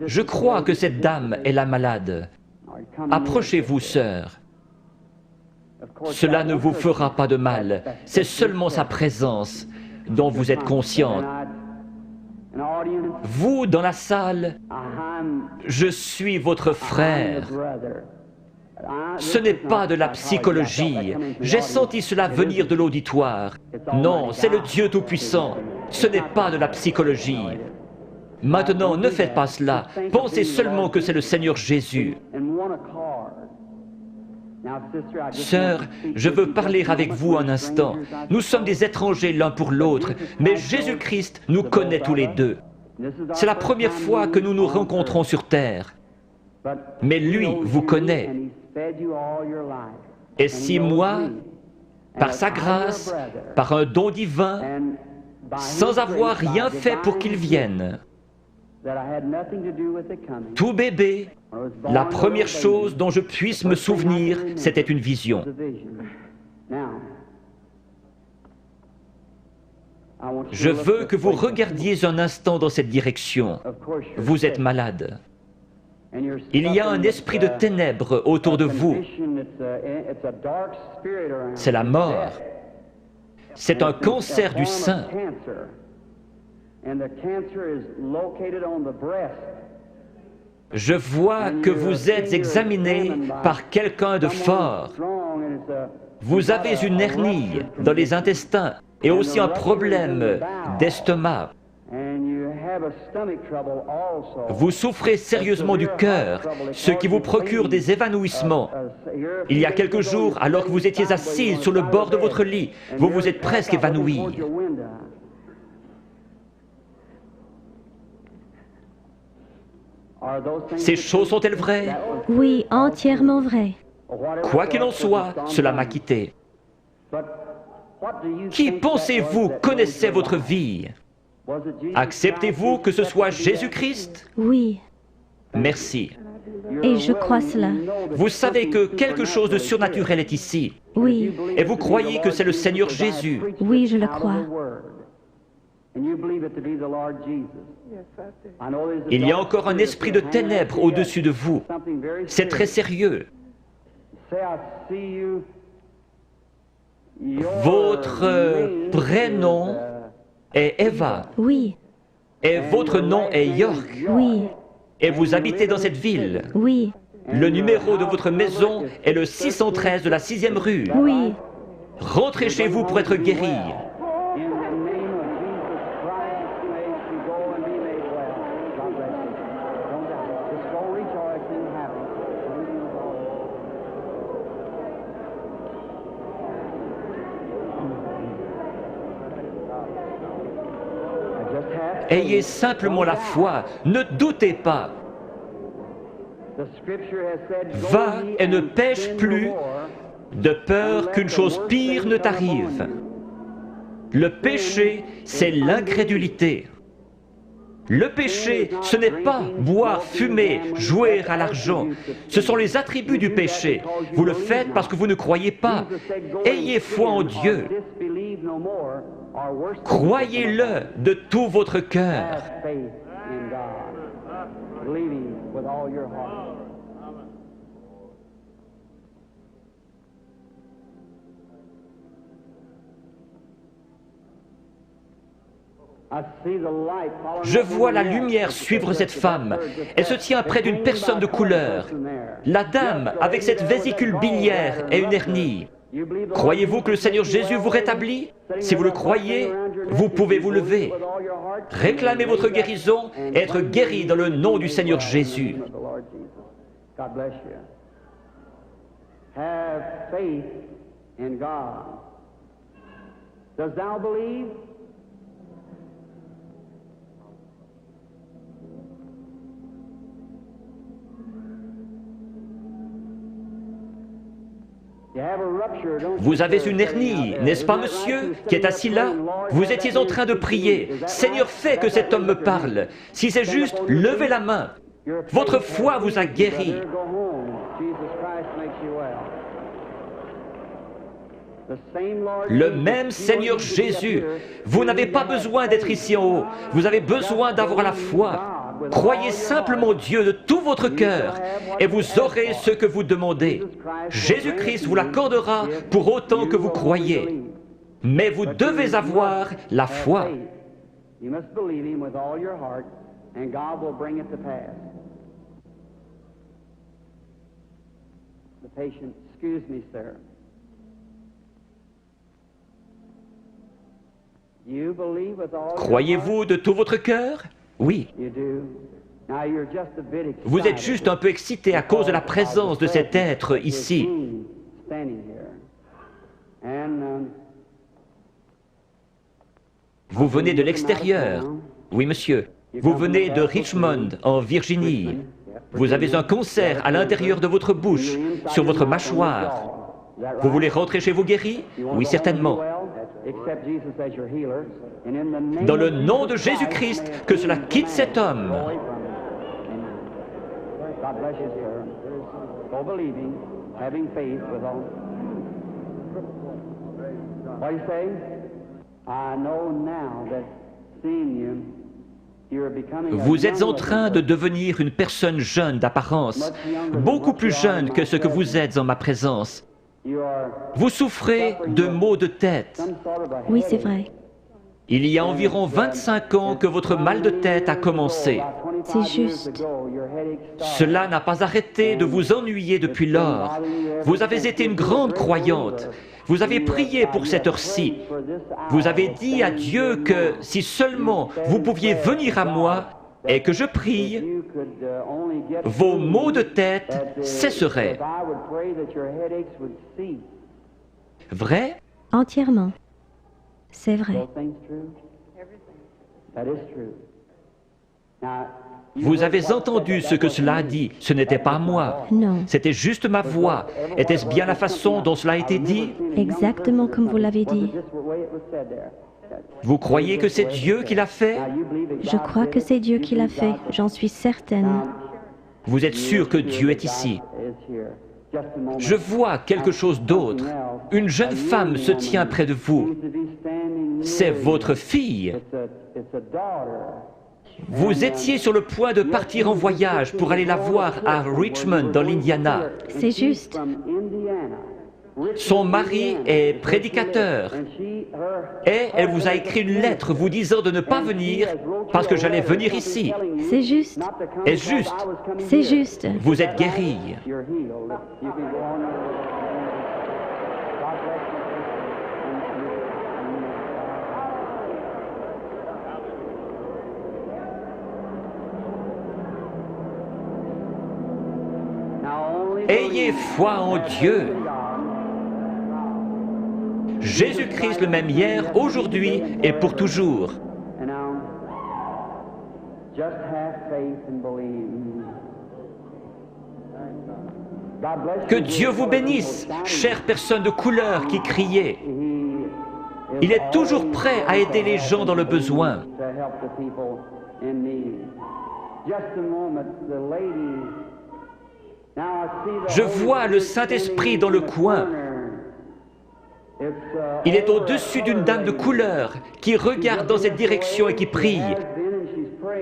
Je crois que cette dame est la malade. Approchez-vous, sœur. Cela ne vous fera pas de mal. C'est seulement sa présence dont vous êtes consciente. Vous, dans la salle, je suis votre frère. Ce n'est pas de la psychologie. J'ai senti cela venir de l'auditoire. Non, c'est le Dieu Tout-Puissant. Ce n'est pas de la psychologie. Maintenant, ne faites pas cela. Pensez seulement que c'est le Seigneur Jésus. Sœur, je veux parler avec vous un instant. Nous sommes des étrangers l'un pour l'autre, mais Jésus-Christ nous connaît tous les deux. C'est la première fois que nous nous rencontrons sur terre. Mais lui vous connaît. Et si moi, par sa grâce, par un don divin, sans avoir rien fait pour qu'il vienne, tout bébé, la première chose dont je puisse me souvenir, c'était une vision. Je veux que vous regardiez un instant dans cette direction. Vous êtes malade. Il y a un esprit de ténèbres autour de vous. C'est la mort. C'est un cancer du sein. Je vois que vous êtes examiné par quelqu'un de fort. Vous avez une hernie dans les intestins et aussi un problème d'estomac. Vous souffrez sérieusement du cœur, ce qui vous procure des évanouissements. Il y a quelques jours, alors que vous étiez assise sur le bord de votre lit, vous vous êtes presque évanoui. Ces choses sont-elles vraies? Oui, entièrement vrai. Quoi qu'il en soit, cela m'a quitté. Qui pensez-vous connaissait votre vie? Acceptez-vous que ce soit Jésus-Christ? Oui, Merci. et je crois cela. Vous savez que quelque chose de surnaturel est ici. Oui, Et vous croyez que c'est le Seigneur Jésus. oui, je le crois. Il y a encore un esprit de ténèbres au-dessus de vous. C'est très sérieux. Votre prénom est Eva. Oui, Et votre nom est York. oui, Et vous habitez dans cette ville. oui, Le numéro de votre maison est le 613 de la 6e rue. oui. Rentrez chez vous pour être guéri. Ayez simplement la foi, ne doutez pas. Va et ne pêche plus, de peur qu'une chose pire ne t'arrive. Le péché, c'est l'incrédulité. Le péché, ce n'est pas boire, fumer, jouer à l'argent. Ce sont les attributs du péché. Vous le faites parce que vous ne croyez pas. Ayez foi en Dieu. Croyez-le de tout votre cœur. Je vois la lumière suivre cette femme. Elle se tient près d'une personne de couleur. La dame, avec cette vésicule biliaire et une hernie. Croyez-vous que le Seigneur Jésus vous rétablit? Si vous le croyez, vous pouvez vous lever. Réclamez votre guérison et être guéri dans le nom du Seigneur Jésus. Have faith in God. Does thou believe? Vous avez une hernie, n'est-ce pas, monsieur, qui est assis là? Vous étiez en train de prier. Seigneur, fais que cet homme me parle. Si c'est juste, levez la main. Votre foi vous a guéri. Le même Seigneur Jésus. Vous n'avez pas besoin d'être ici en haut. Vous avez besoin d'avoir la foi. Croyez simplement Dieu de tout votre cœur et vous aurez ce que vous demandez. Jésus-Christ vous l'accordera pour autant que vous croyez. Mais vous devez avoir la foi. You must believe him with all your heart, and God will bring it to pass. The patient, excuse me, sir. You believe with all your Croyez-vous de tout votre cœur? Oui. heart? You do. Now you're just a bit excited. Vous êtes juste un peu excité à cause de la présence de cet être ici. Standing here. And Vous venez de l'extérieur. Oui, monsieur. Vous venez de Richmond, en Virginie. Vous avez un concert à l'intérieur de votre bouche, sur votre mâchoire. Vous voulez rentrer chez vous guéri? Oui, certainement. Dans le nom de Jésus-Christ, que cela quitte cet homme. God bless you, sir. Go believing, having faith with all. What do you say? I know now that seeing you, you're becoming a Vous êtes en young train de devenir une personne jeune d'apparence, beaucoup plus jeune que ce que vous êtes en ma présence. You are Vous souffrez de maux de tête. some sort of a Oui, c'est headache. vrai. Il y a environ 25 ans que votre mal de tête a commencé. About 25 C'est years juste. ago, your headache started. Cela n'a pas arrêté de vous ennuyer depuis lors. Vous avez été une grande croyante. Vous avez prié pour cette heure-ci. Vous avez dit à Dieu que si seulement vous pouviez venir à moi et que je prie, You could only get vos through maux de that, tête cesseraient. if I would pray that your headaches would cease. Vrai? Entièrement. C'est vrai. Those things true? That is true. Now, you Vous heard avez what entendu said, ce that que wasn't cela a me. dit. Ce n'était pas moi. Non. C'était juste ma voix. Était-ce bien la façon dont cela a été dit? Exactement comme vous l'avez dit. Vous croyez que c'est Dieu qui l'a fait? Je crois que c'est Dieu qui l'a fait. J'en suis certaine. Vous êtes sûr que Dieu est ici? Je vois quelque chose d'autre. Une jeune femme se tient près de vous. C'est votre fille. Vous étiez sur le point de partir en voyage pour aller la voir à Richmond, dans l'Indiana. C'est juste. Son mari est prédicateur et elle vous a écrit une lettre vous disant de ne pas venir parce que j'allais venir ici. C'est juste. Est-ce juste? C'est juste. Vous êtes guéri. Ayez foi en Dieu. Jésus-Christ le même hier, aujourd'hui et pour toujours. Que Dieu vous bénisse, chère personne de couleur qui criait. Il est toujours prêt à aider les gens dans le besoin. Je vois le Saint-Esprit dans le coin. Il est au-dessus d'une dame de couleur qui regarde dans cette direction et qui prie.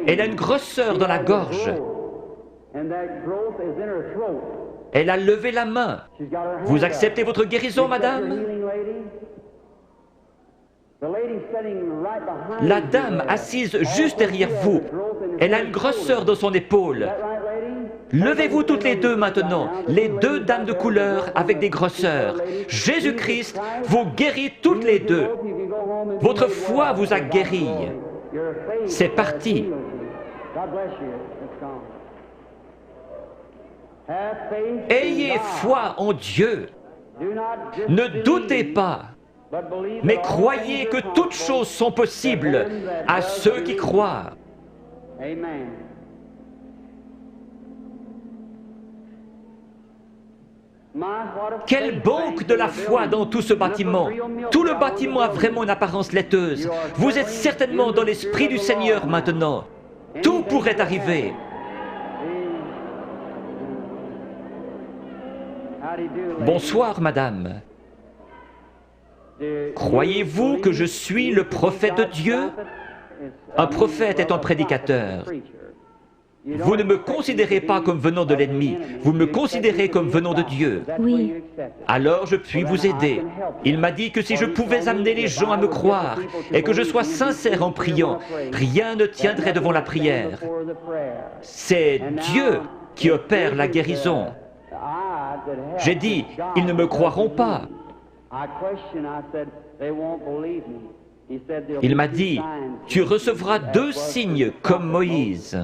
Elle a une grosseur dans la gorge. Elle a levé la main. Vous acceptez votre guérison, madame? La dame assise juste derrière vous, elle a une grosseur dans son épaule. Levez-vous toutes les deux maintenant, les deux dames de couleur avec des grosseurs. Jésus-Christ vous guérit toutes les deux. Votre foi vous a guéri. C'est parti. Ayez foi en Dieu. Ne doutez pas, mais croyez que toutes choses sont possibles à ceux qui croient. Quelle banque de la foi dans tout ce bâtiment! Tout le bâtiment a vraiment une apparence laiteuse. Vous êtes certainement dans l'Esprit du Seigneur maintenant. Tout pourrait arriver. Bonsoir, madame. Croyez-vous que je suis le prophète de Dieu? Un prophète est un prédicateur. Vous ne me considérez pas comme venant de l'ennemi, vous me considérez comme venant de Dieu. Oui. Alors je puis vous aider. Il m'a dit que si je pouvais amener les gens à me croire et que je sois sincère en priant, rien ne tiendrait devant la prière. C'est Dieu qui opère la guérison. J'ai dit, ils ne me croiront pas. Il m'a dit, tu recevras 2 signes comme Moïse.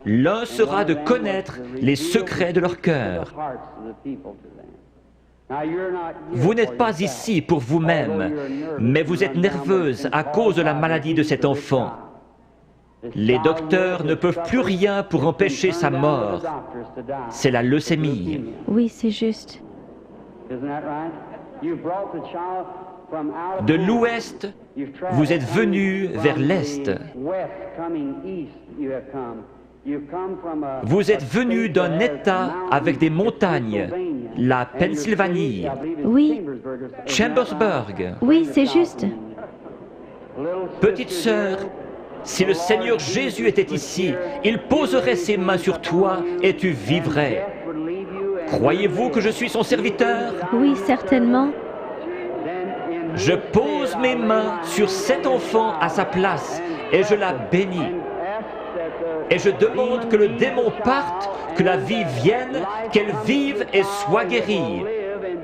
L'un sera de connaître les secrets de leur cœur. Vous n'êtes pas ici pour vous-même, mais vous êtes nerveuse à cause de la maladie de cet enfant. Les docteurs ne peuvent plus rien pour empêcher sa mort. C'est la leucémie. Oui, c'est juste. De l'ouest, vous êtes venu vers l'est. Vous êtes venu d'un État avec des montagnes, la Pennsylvanie, Oui. Chambersburg. Oui, c'est juste. Petite sœur, si le Seigneur Jésus était ici, il poserait ses mains sur toi et tu vivrais. Croyez-vous que je suis son serviteur? Oui, certainement. Je pose mes mains sur cet enfant à sa place et je la bénis. Et je demande que le démon parte, que la vie vienne, qu'elle vive et soit guérie.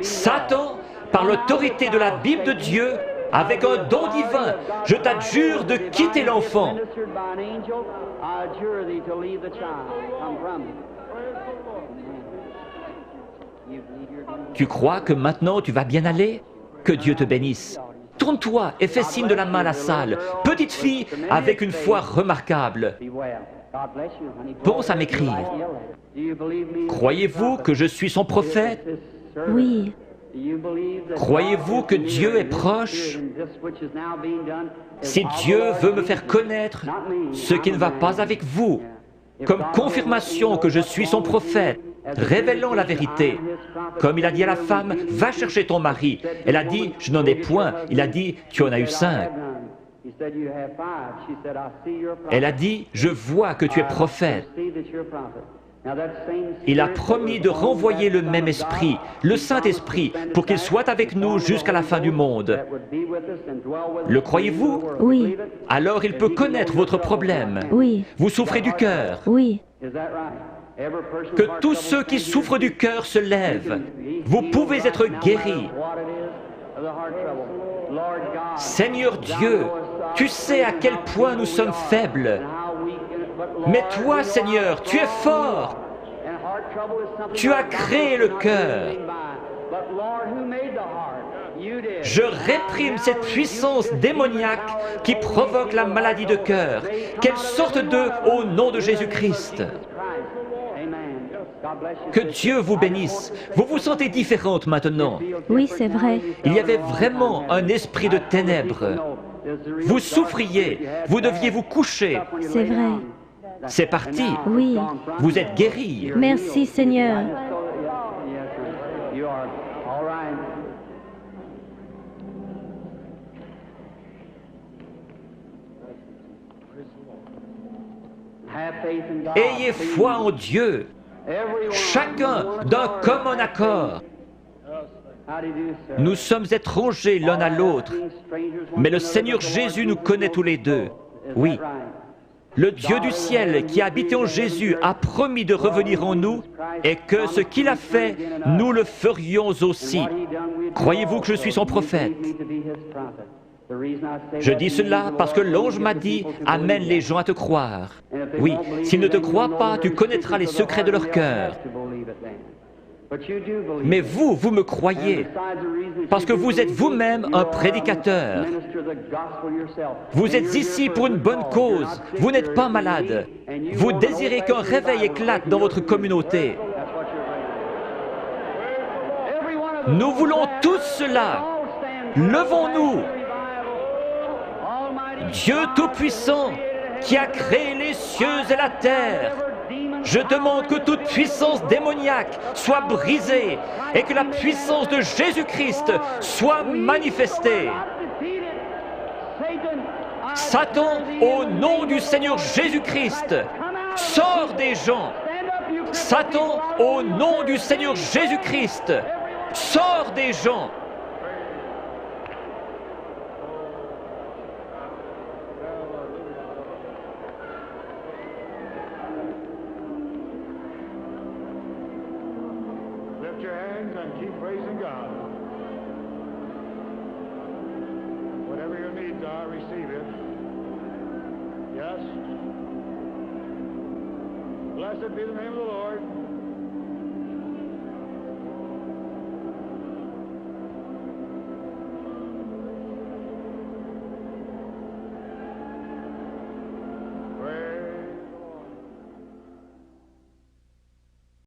Satan, par l'autorité de la Bible de Dieu, avec un don divin, je t'adjure de quitter l'enfant. Tu crois que maintenant tu vas bien aller? Que Dieu te bénisse. Tourne-toi et fais signe de la main à la salle. Petite fille avec une foi remarquable. Pense à m'écrire. Croyez-vous que je suis son prophète? Oui. Croyez-vous que Dieu est proche? Si Dieu veut me faire connaître ce qui ne va pas avec vous, comme confirmation que je suis son prophète, révélant la vérité. Comme il a dit à la femme, va chercher ton mari. Elle a dit, je n'en ai point. Il a dit, tu en as eu 5. Elle a dit, je vois que tu es prophète. Il a promis de renvoyer le même esprit, le Saint-Esprit, pour qu'il soit avec nous jusqu'à la fin du monde. Le croyez-vous? Oui. Alors il peut connaître votre problème. Oui. Vous souffrez du cœur. Oui. Que tous ceux qui souffrent du cœur se lèvent. Vous pouvez être guéris. Seigneur Dieu, tu sais à quel point nous sommes faibles. Mais toi, Seigneur, tu es fort. Tu as créé le cœur. Je réprime cette puissance démoniaque qui provoque la maladie de cœur. Qu'elle sorte d'eux au nom de Jésus-Christ. Que Dieu vous bénisse. Vous vous sentez différente maintenant. Oui, c'est vrai. Il y avait vraiment un esprit de ténèbres. Vous souffriez. Vous deviez vous coucher. C'est vrai. C'est parti. Oui. Vous êtes guéri. Merci, Seigneur. Ayez foi en Dieu, chacun d'un commun accord. Nous sommes étrangers l'un à l'autre, mais le Seigneur Jésus nous connaît tous les deux. Oui. Le Dieu du ciel qui a habité en Jésus a promis de revenir en nous et que ce qu'il a fait, nous le ferions aussi. Croyez-vous que je suis son prophète? Je dis cela parce que l'ange m'a dit « Amène les gens à te croire ». Oui, s'ils ne te croient pas, tu connaîtras les secrets de leur cœur. Mais vous, vous me croyez, parce que vous êtes vous-même un prédicateur. Vous êtes ici pour une bonne cause, vous n'êtes pas malade. Vous désirez qu'un réveil éclate dans votre communauté. Nous voulons tous cela. Levons-nous. Dieu Tout-Puissant, qui a créé les cieux et la terre, je demande que toute puissance démoniaque soit brisée et que la puissance de Jésus-Christ soit manifestée. Satan, au nom du Seigneur Jésus-Christ, sors des gens. Satan, au nom du Seigneur Jésus-Christ, sors des gens. Lift your hands and keep praising God. Whatever your needs are, receive it. Yes. Blessed be the name of the Lord.